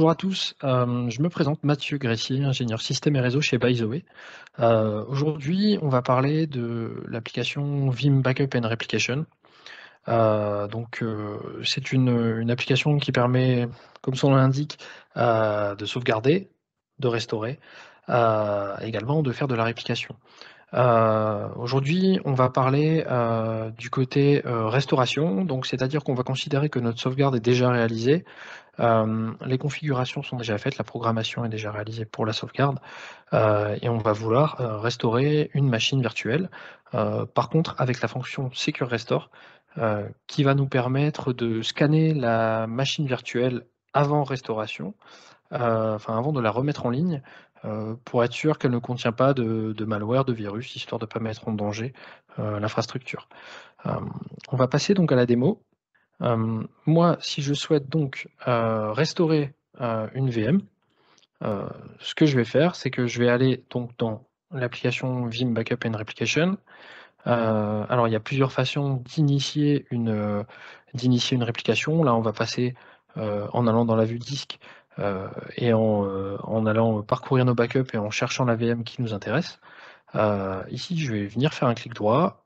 Bonjour à tous, je me présente Mathieu Gressier, ingénieur système et réseau chez ByTheWay. Aujourd'hui, on va parler de l'application Vim Backup and Replication. C'est une application qui permet, comme son nom l'indique, de sauvegarder, de restaurer, également de faire de la réplication. Aujourd'hui, on va parler, du côté, restauration, donc c'est-à-dire qu'on va considérer que notre sauvegarde est déjà réalisée. Les configurations sont déjà faites, la programmation est déjà réalisée pour la sauvegarde, et on va vouloir, restaurer une machine virtuelle. Par contre, avec la fonction Secure Restore, qui va nous permettre de scanner la machine virtuelle avant restauration, enfin avant de la remettre en ligne, pour être sûr qu'elle ne contient pas de malware, de virus, histoire de ne pas mettre en danger, l'infrastructure. On va passer donc à la démo. Moi, si je souhaite donc, restaurer, une VM, heu, ce que je vais faire, c'est que je vais aller donc dans l'application Vim Backup and Replication. Alors il y a plusieurs façons d'initier une réplication. Là, on va passer, en allant dans la vue disque, et en allant parcourir nos backups et en cherchant la VM qui nous intéresse. Ici, je vais venir faire un clic droit,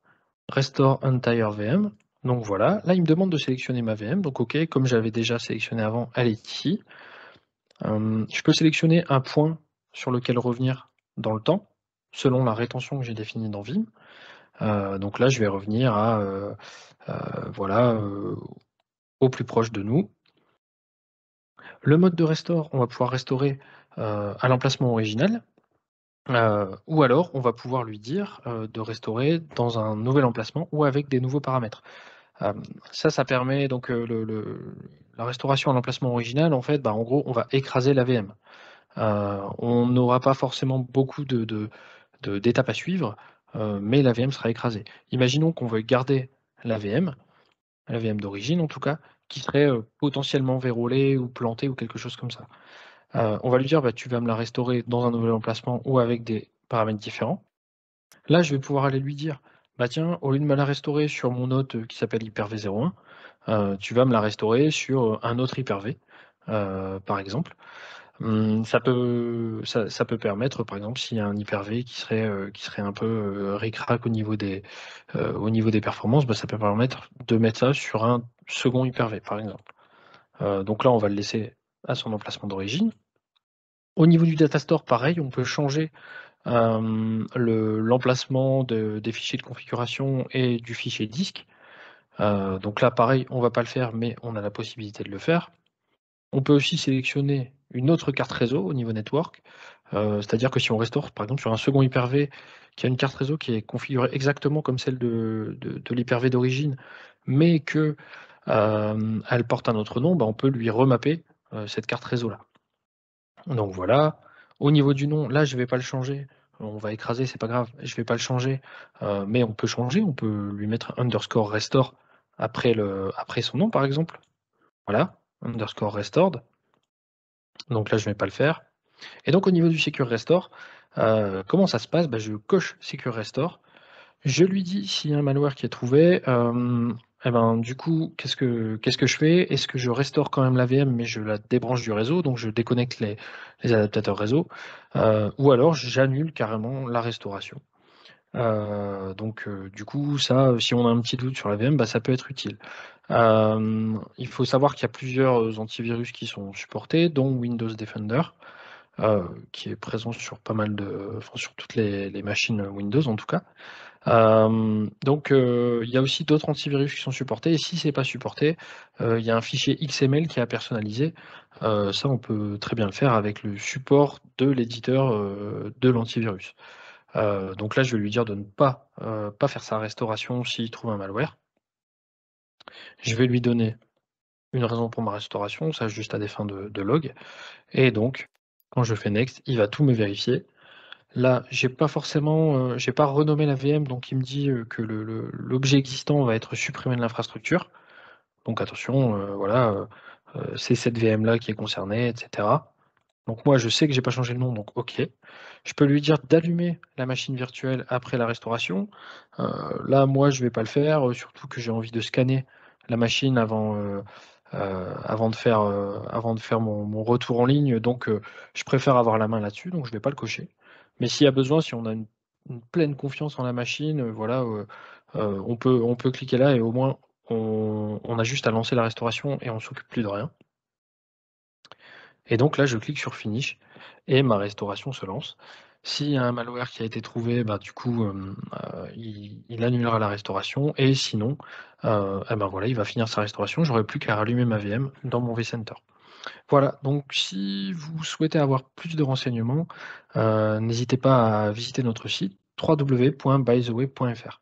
Restore Entire VM. Donc voilà, là, il me demande de sélectionner ma VM. Donc OK, comme j'avais déjà sélectionné avant, elle est ici. Je peux sélectionner un point sur lequel revenir dans le temps, selon la rétention que j'ai définie dans Vim. Donc là, je vais revenir à, voilà, au plus proche de nous. Le mode de restore, on va pouvoir restaurer, à l'emplacement original. Ou alors on va pouvoir lui dire, de restaurer dans un nouvel emplacement ou avec des nouveaux paramètres. Hem, Ça permet donc, la restauration à l'emplacement original, en fait, bah, en gros, on va écraser la VM. On n'aura pas forcément beaucoup d'étapes à suivre, mais la VM sera écrasée. Imaginons qu'on veuille garder la VM, la VM d'origine en tout cas, qui serait, potentiellement vérolée ou plantée ou quelque chose comme ça. On va lui dire: «Bah, tu vas me la restaurer dans un nouvel emplacement ou avec des paramètres différents». Là, je vais pouvoir aller lui dire: «Bah, tiens, au lieu de me la restaurer sur mon hôte, qui s'appelle Hyper-V01, tu vas me la restaurer sur, un autre Hyper-V», par exemple. Ça peut permettre, par exemple, s'il y a un Hyper-V qui serait un peu, ric-rac au niveau des performances, bah, ça peut permettre de mettre ça sur un second Hyper-V, par exemple. Donc là, on va le laisser à son emplacement d'origine. Au niveau du data store, pareil, on peut changer l'emplacement des fichiers de configuration et du fichier disque. Donc là, pareil, on va pas le faire, mais on a la possibilité de le faire. On peut aussi sélectionner une autre carte réseau au niveau network, c'est-à-dire que si on restaure, par exemple, sur un second Hyper-V qui a une carte réseau qui est configurée exactement comme celle de l'Hyper-V d'origine, mais que, elle porte un autre nom, bah, on peut lui remapper, cette carte réseau-là. Donc voilà. Au niveau du nom, là, je vais pas le changer. On va écraser, c'est pas grave. Je vais pas le changer, mais on peut changer. On peut lui mettre underscore restore après son nom, par exemple. Voilà, underscore restored. Donc là, je vais pas le faire. Et donc au niveau du secure restore, comment ça se passe? Bah, je coche secure restore. Je lui dis s'il y a un malware qui est trouvé, et ben, du coup, qu'est-ce que je fais? Est-ce que je restaure quand même la VM, mais je la débranche du réseau, donc je déconnecte les adaptateurs réseau, ou alors j'annule carrément la restauration. Du coup, ça, si on a un petit doute sur la VM, bah, ça peut être utile. Il faut savoir qu'il y a plusieurs, antivirus qui sont supportés, dont Windows Defender, qui est présent sur pas mal enfin, sur toutes les machines Windows en tout cas. Il y a aussi d'autres antivirus qui sont supportés et si c'est pas supporté, il y a un fichier XML qui est à personnaliser. Ça, on peut très bien le faire avec le support de l'éditeur, de l'antivirus. Donc là, je vais lui dire de ne pas faire sa restauration s'il trouve un malware. Je vais lui donner une raison pour ma restauration, ça juste à des fins de log et donc quand je fais next, il va tout me vérifier. Là, j'ai pas renommé la VM, donc il me dit, que l'objet existant va être supprimé de l'infrastructure. Donc attention, voilà, c'est cette VM-là qui est concernée et cetera. Donc moi, je sais que j'ai pas changé le nom, donc OK. Je peux lui dire d'allumer la machine virtuelle après la restauration. Là, moi, je vais pas le faire, surtout que j'ai envie de scanner la machine avant de faire mon retour en ligne, donc je préfère avoir la main là-dessus, donc je vais pas le cocher. Mais s'il y a besoin, si on a une pleine confiance en la machine, voilà, on peut cliquer là et au moins on a juste à lancer la restauration et on s'occupe plus de rien. Et donc là, je clique sur Finish et ma restauration se lance. S'il y a un malware qui a été trouvé, bah, du coup, il annulera la restauration et sinon, et ben, voilà, il va finir sa restauration. J'aurai plus qu'à rallumer ma VM dans mon vCenter. Voilà, donc si vous souhaitez avoir plus de renseignements, n'hésitez pas à visiter notre site www.bytheway.fr.